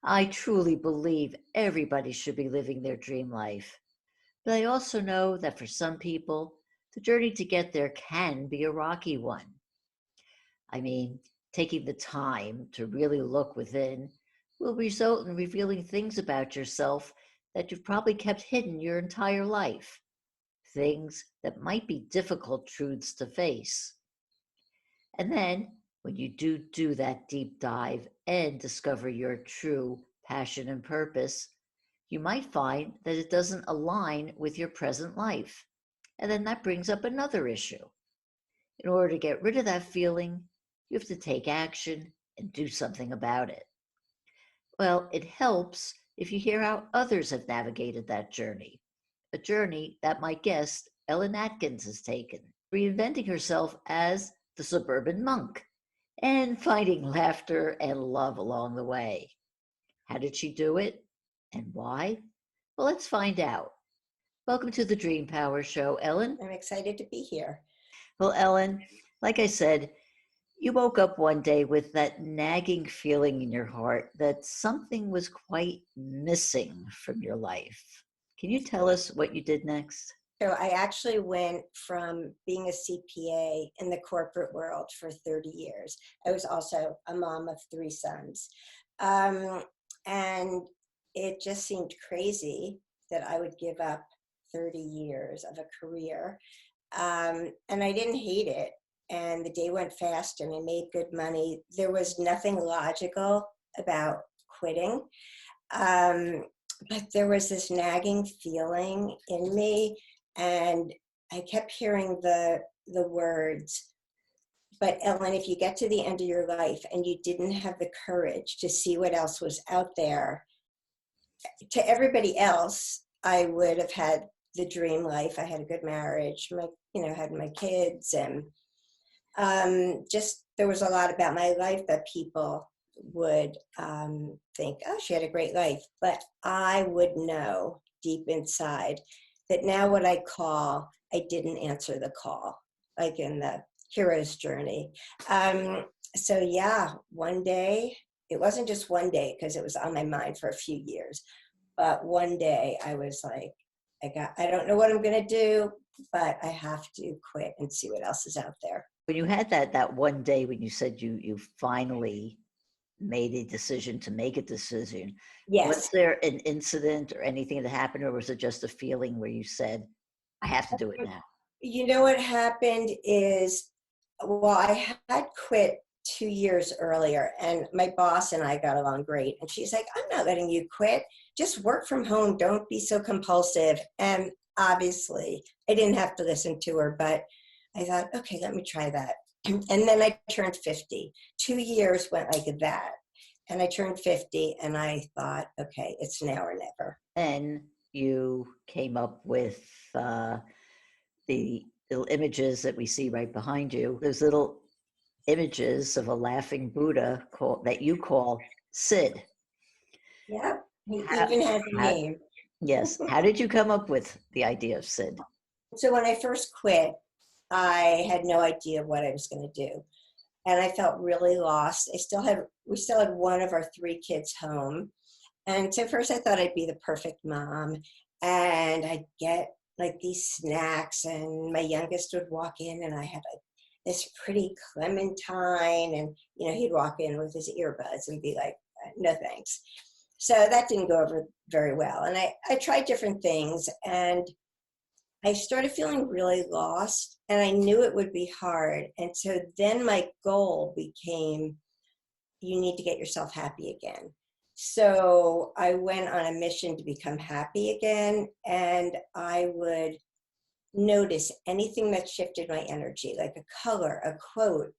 I truly believe everybody should be living their dream life. But I also know that for some people, the journey to get there can be a rocky one. I mean, taking the time to really look within will result in revealing things about yourself that you've probably kept hidden your entire life. Things that might be difficult truths to face. And then, when you do that deep dive and discover your true passion and purpose, you might find that it doesn't align with your present life. And then that brings up another issue. In order to get rid of that feeling, you have to take action and do something about it. Well, it helps if you hear how others have navigated that journey, a journey that my guest, Ellen Atkins, has taken, reinventing herself as the suburban monk and finding laughter and love along the way. How did she do it and why? Well, let's find out. Welcome to the Dream Power Show, Ellen. I'm excited to be here. Well, Ellen, like I said, you woke up one day with that nagging feeling in your heart that something was quite missing from your life. Can you tell us what you did next? So I actually went from being a CPA in the corporate world for 30 years. I was also a mom of three sons. Um, and it just seemed crazy that I would give up 30 years of a career. And I didn't hate it. And the day went fast and I made good money. There was nothing logical about quitting. Um, but there was this nagging feeling in me, and I kept hearing the words, but Ellen, if you get to the end of your life and you didn't have the courage to see what else was out there, to everybody else, I would have had the dream life. I had a good marriage, had my kids, and just there was a lot about my life that people would think, oh, she had a great life. But I would know deep inside that now what I call, I didn't answer the call, like in the hero's journey. So yeah, one day, it wasn't just one day because it was on my mind for a few years, but one day I was like, I don't know what I'm going to do, but I have to quit and see what else is out there. When you had that one day when you said you finally made a decision to make a decision, was Yes. there an incident or anything that happened, or was it just a feeling where you said, I have to do it now? You know what happened is, well, I had quit 2 years earlier, and my boss and I got along great. And she's like, I'm not letting you quit. Just work from home. Don't be so compulsive. And obviously, I didn't have to listen to her, but I thought, okay, let me try that. And then I turned 50. 2 years went like that. And I turned 50, and I thought, okay, it's now or never. Then you came up with the little images that we see right behind you, those little images of a laughing Buddha that you call Sid. Yeah, he How, even has a how, name. yes. How did you come up with the idea of Sid? So when I first quit, I had no idea what I was going to do. And I felt really lost. We still had one of our three kids home. And so first I thought I'd be the perfect mom, and I'd get like these snacks, and my youngest would walk in and I had like this pretty clementine, and he'd walk in with his earbuds and be like, no thanks. So that didn't go over very well. And I tried different things, and I started feeling really lost, and I knew it would be hard. And so then my goal became, you need to get yourself happy again. So I went on a mission to become happy again, and I would notice anything that shifted my energy, like a color, a quote.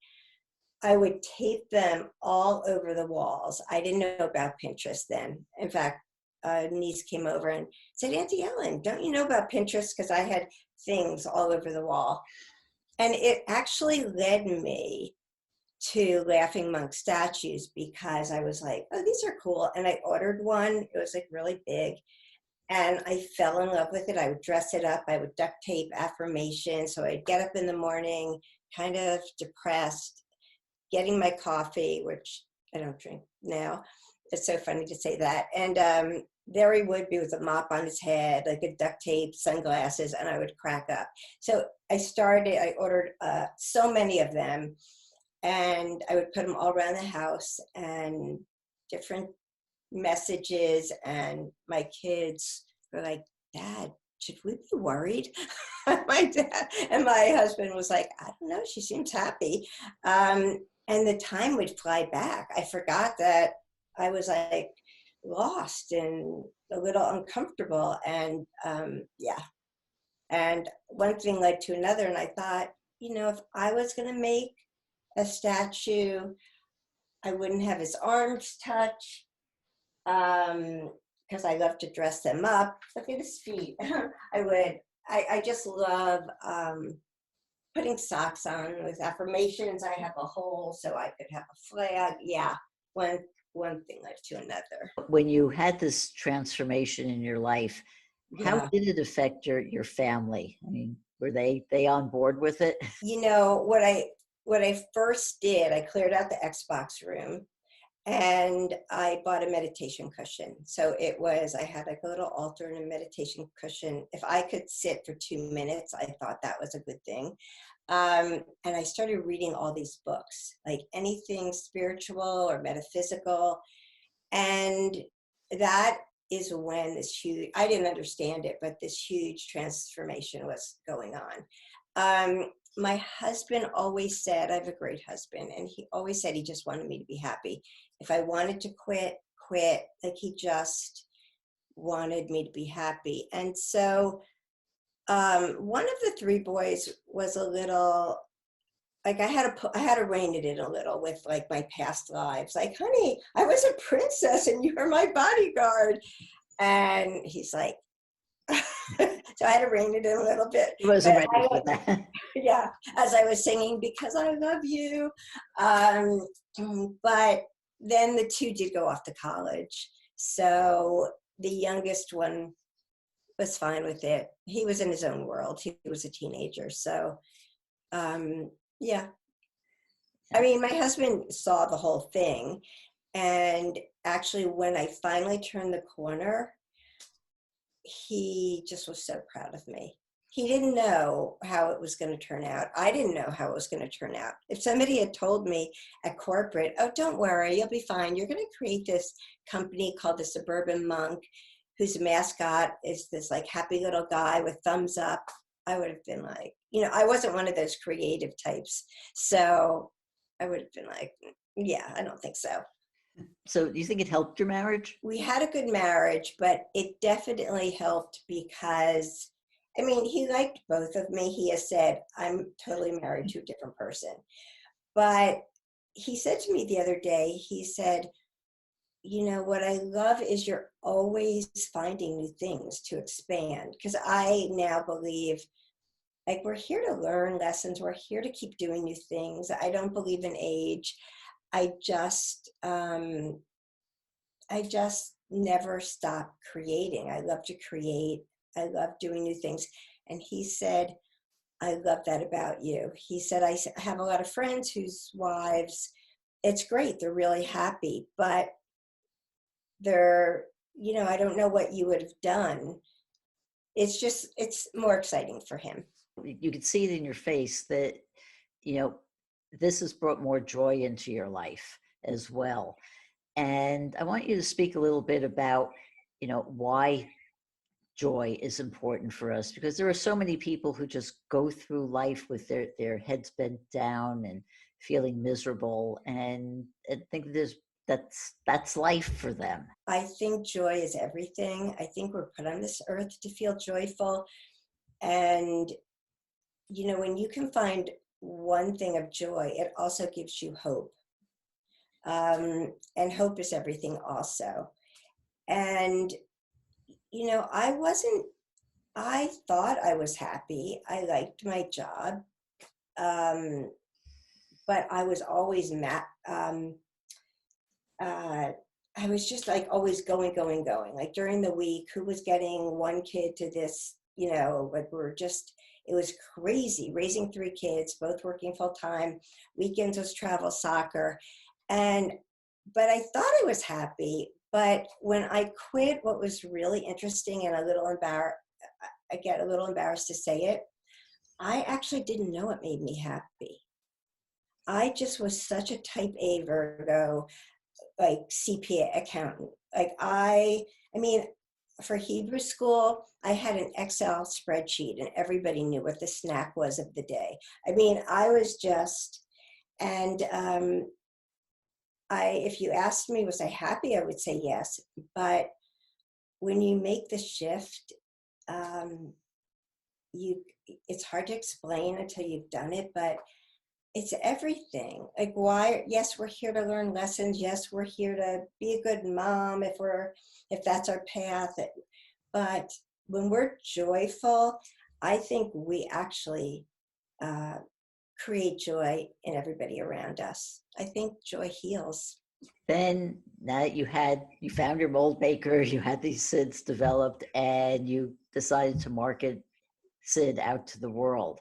I would tape them all over the walls. I didn't know about Pinterest then. In fact, a niece came over and said, Auntie Ellen, don't you know about Pinterest? Because I had things all over the wall. And it actually led me to Laughing Monk statues, because I was like, oh, these are cool. And I ordered one. It was like really big. And I fell in love with it. I would dress it up. I would duct tape affirmations. So I'd get up in the morning, kind of depressed, getting my coffee, which I don't drink now, It's so funny to say that. And there he would be with a mop on his head, like a duct tape, sunglasses, and I would crack up. So I ordered so many of them, and I would put them all around the house and different messages. And my kids were like, Dad, should we be worried? My dad and my husband was like, I don't know, she seems happy. And the time would fly back. I forgot that I was like lost and a little uncomfortable. And yeah, and one thing led to another. And I thought, if I was going to make a statue, I wouldn't have his arms touch, because I love to dress them up. Look at his feet. I would. I just love putting socks on with affirmations. I have a hole so I could have a flag. Yeah, one thing led to another. When you had this transformation in your life, how Yeah. did it affect your family? I mean, were they on board with it? What I first did, I cleared out the Xbox room and I bought a meditation cushion. So I had like a little altar and a meditation cushion. If I could sit for 2 minutes, I thought that was a good thing. And I started reading all these books, like anything spiritual or metaphysical. And that is when I didn't understand it, but this huge transformation was going on. My husband always said, I have a great husband, and he always said he just wanted me to be happy. If I wanted to quit, like he just wanted me to be happy. And so one of the three boys was a little, like I had to rein it in a little with like my past lives. Like, honey, I was a princess and you were my bodyguard. And he's like, so I had to rein it in a little bit. He wasn't But ready for that. yeah, as I was singing, because I love you. But then the two did go off to college. So the youngest one was fine with it. He was in his own world. He was a teenager. So yeah. I mean, my husband saw the whole thing. And actually, when I finally turned the corner, he just was so proud of me. He didn't know how it was going to turn out. I didn't know how it was going to turn out. If somebody had told me at corporate, oh, don't worry, you'll be fine. You're going to create this company called the Suburban Monk, whose mascot is this like happy little guy with thumbs up, I would have been like, I wasn't one of those creative types. So I would have been like, yeah, I don't think so. So do you think it helped your marriage? We had a good marriage, but it definitely helped because, I mean, he liked both of me. He has said, I'm totally married to a different person. But he said to me the other day, he said, what I love is you're always finding new things to expand. Because I now believe, like, we're here to learn lessons. We're here to keep doing new things. I don't believe in age. I just never stop creating. I love to create. I love doing new things. And he said, I love that about you. He said, I have a lot of friends whose wives, it's great. They're really happy, but they're, I don't know what you would have done. It's more exciting for him. You could see it in your face that, this has brought more joy into your life as well. And I want you to speak a little bit about, why joy is important for us, because there are so many people who just go through life with their heads bent down and feeling miserable, and I think that's life for them. I think joy is everything. I think we're put on this earth to feel joyful. And, when you can find one thing of joy, it also gives you hope. And hope is everything also. And, I thought I was happy. I liked my job. But I was always I was just like always going. Like during the week, who was getting one kid to this, like it was crazy raising three kids, both working full time. Weekends was travel soccer. And but I thought I was happy. But when I quit, what was really interesting and a little I get a little embarrassed to say it. I actually didn't know it made me happy. I just was such a type A Virgo, like CPA accountant. I mean, for Hebrew school, I had an Excel spreadsheet and everybody knew what the snack was of the day. I mean, I was just, and if you asked me, was I happy? I would say yes. But when you make the shift, um, you, it's hard to explain until you've done it, but it's everything. Like, why? Yes, we're here to learn lessons. Yes, we're here to be a good mom if that's our path. But when we're joyful, I think we actually uh, create joy in everybody around us. I think joy heals. Then now that you found your mold maker, you had these SIDS developed, and you decided to market SID out to the world.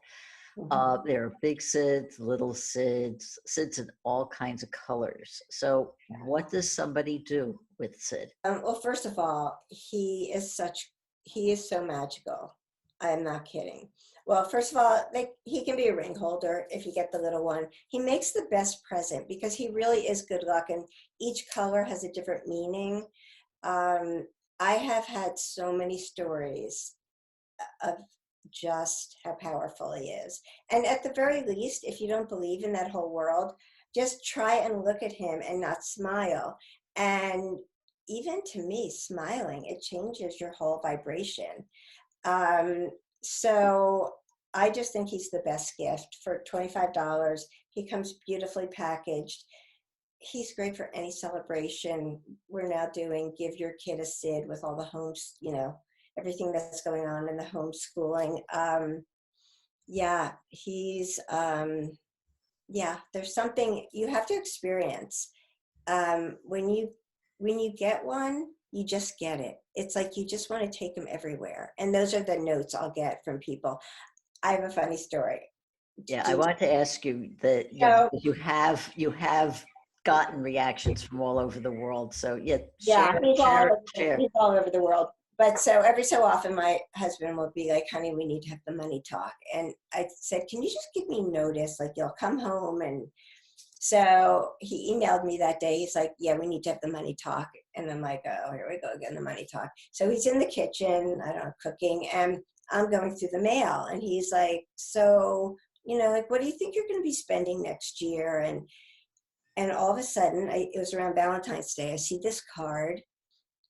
Mhm. There are big SIDS, little SIDS, SIDS in all kinds of colors. So, what does somebody do with SID? Well, first of all, he is so magical. I am not kidding. Well, first of all, he can be a ring holder if you get the little one. He makes the best present because he really is good luck, and each color has a different meaning. Um, I have had so many stories of just how powerful he is. And at the very least, if you don't believe in that whole world, just try and look at him and not smile. And even to me, smiling, it changes your whole vibration. Um, so I just think he's the best gift for $25. He comes beautifully packaged. He's great for any celebration. We're now doing Give Your Kid a SID with all the homes, everything that's going on in the homeschooling. Yeah, there's something you have to experience. When you get one, you just get it. It's like you just want to take them everywhere. And those are the notes I'll get from people. I have a funny story. Yeah, I Do wanted to ask you that, so, because you have gotten reactions from all over the world. So yeah, yeah, share, share, share. he's all over the world. But so every so often, my husband will be like, "Honey, we need to have the money talk." And I said, "Can you just give me notice? Like, you'll come home." And so he emailed me that day. He's like, "Yeah, we need to have the money talk." And I'm like, "Oh, here we go again, the money talk." So he's in the kitchen, I don't know, cooking, and I'm going through the mail, and he's like, "So, like, what do you think you're going to be spending next year?" And all of a sudden, it was around Valentine's Day. I see this card,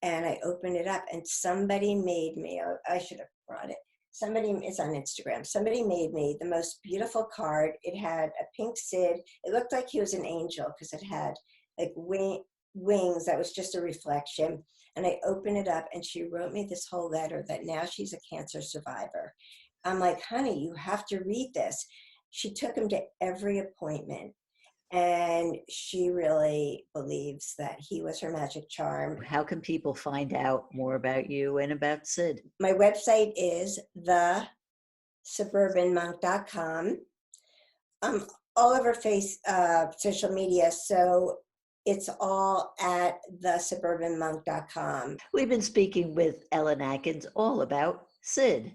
and I open it up, and somebody made me. I should have brought it. Somebody, it's on Instagram. Somebody made me the most beautiful card. It had a pink SID. It looked like he was an angel because it had like wings. That was just a reflection. And I opened it up, and she wrote me this whole letter that now she's a cancer survivor. I'm like, "Honey, you have to read this." She took him to every appointment, and she really believes that he was her magic charm. How can people find out more about you and about SID? My website is thesuburbanmonk.com. I'm all over social media, so it's all at thesuburbanmonk.com. We've been speaking with Ellen Atkins all about SID.